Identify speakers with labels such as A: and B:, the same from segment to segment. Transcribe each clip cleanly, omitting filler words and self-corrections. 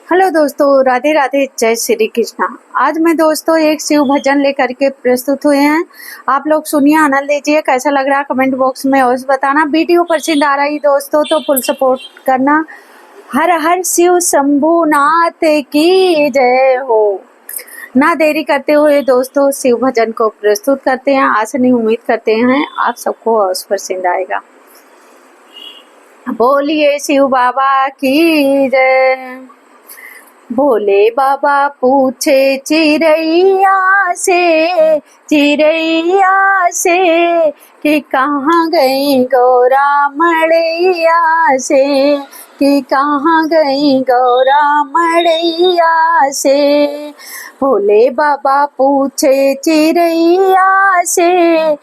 A: Hello दोस्तों, राधे राधे, जय श्री कृष्णा। आज मैं दोस्तों एक शिव भजन लेकर के प्रस्तुत हुए हैं। आप लोग सुनिए, आनंद लीजिए। कैसा लग रहा है कमेंट बॉक्स में अवश्य बताना। वीडियो पसंद आ रही दोस्तों तो फुल सपोर्ट करना। हर हर शिव शंभु नाथ की जय हो। ना देरी करते हुए दोस्तों शिव भजन को प्रस्तुत करते हैं। आशा नहीं उम्मीद करते हैं आप सबको अवश्य पसंद आएगा। बोलिए शिव बाबा की जय। भोले बाबा पूछे चिड़ैया से कि कहाँ गई गौरा मड़ैया से, कि कहाँ गई गौरा मड़ैया से। भोले बाबा पूछे चिड़ैया से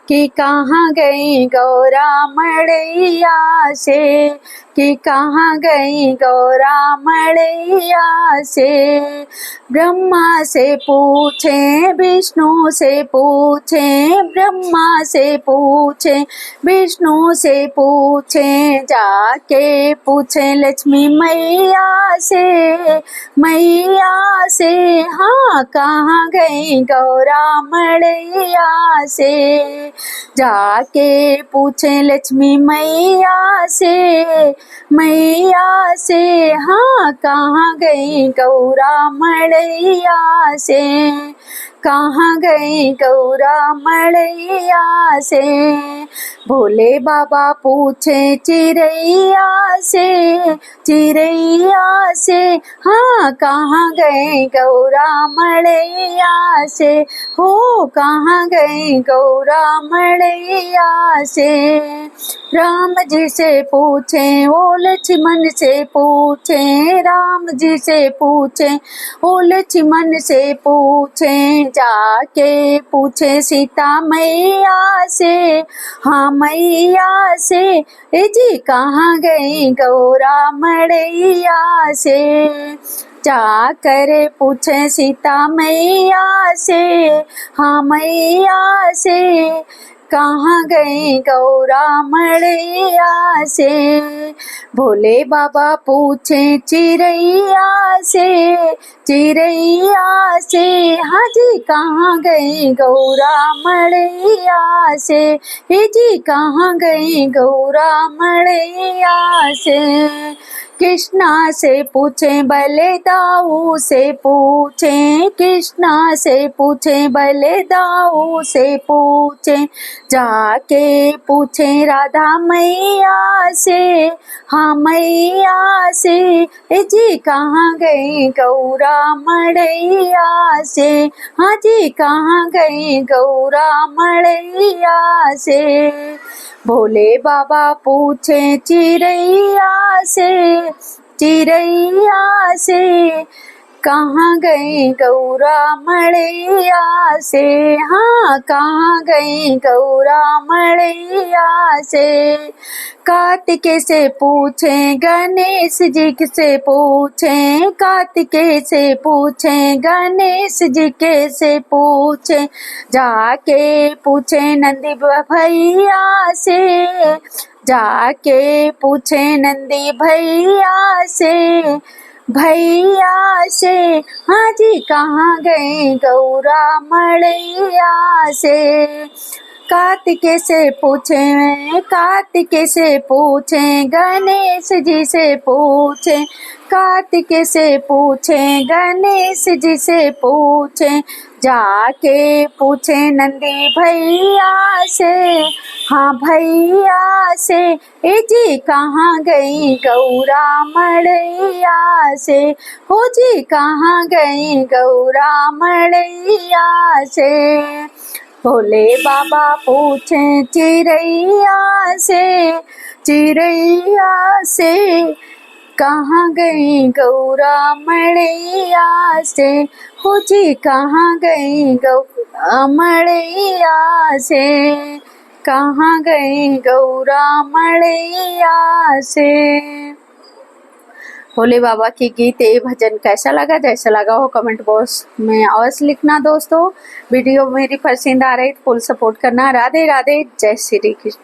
A: कि कहाँ गई गौरा मड़ैया से, कि कहाँ गई गौरा मड़ैया से। ब्रह्मा से पूछे विष्णु से पूछे, ब्रह्मा से पूछे विष्णु से पूछे, जाके पूछे लक्ष्मी मैया से हाँ कहाँ गई गौरा मड़ैया से। जाके पूछे लक्ष्मी मैया से हाँ कहाँ गई गौरा मड़ैया से, कहाँ गई गौरा मड़ैया से। भोले बाबा पूछे चिड़ैया से हाँ कहाँ गई गौरा मड़ैया से, हो कहाँ गई गौरा मड़ैया से। राम जी से पूछे ओ लक्ष्मण से पूछे, राम जी से पूछे ओ लक्ष्मण से पूछे, जाके पूछे सीता मैया से हाँ मैया से, ए जी कहाँ गई गौरा मड़ैया से। जाकर पूछे सीता मैया से हाँ मैया से, कहाँ गई गौरा मड़ैया से। भोले बाबा पूछे चिड़ैया से हाँ जी कहाँ गई गौरा मड़ैया से, हे जी कहाँ गई गौरा मड़ैया से। कृष्णा से पूछे बलदाऊ से पूछे, कृष्णा से पूछे बलदाऊ से पूछे, जाके पूछे राधा मैया से हाँ मैया से, ए जी कहाँ गई गौरा मड़ैया से, हाँ जी कहाँ गई गौरा मड़ैया से। भोले बाबा पूछे चिड़ैया से कहाँ गई गौरा मड़ैया से, हाँ कहाँ गई गौरा मड़ैया से। कार्तिकेय से पूछे गणेश जी से पूछे, कार्तिकेय से पूछे गणेश जी के से पूछे, जाके पूछे नंदी भैया से, जाके पूछे नंदी भैया से हाँ जी कहाँ गई गौरा मड़ैया से। कार्तिकेय से पूछे गणेश जी से पूछे, कार्तिकेय से पूछे गणेश जी से पूछे, जाके पूछे नंदी भैया से हाँ भैया से, ए जी कहाँ गई गौरा मड़ैया से, हो जी कहाँ गई गौरा मड़ैया से। भोले बाबा पूछे चिड़ैया से कहाँ गई गौरा मड़ैया से, हो जी कहाँ गई गौरा मड़ैया से, कहाँ गई गौरा मड़ैया से। भोले बाबा की गीत ये भजन कैसा लगा, जैसा लगा हो कमेंट बॉक्स में अवश्य लिखना दोस्तों। वीडियो मेरी पसंद आ रही तो फुल सपोर्ट करना। राधे राधे, जय श्री कृष्ण।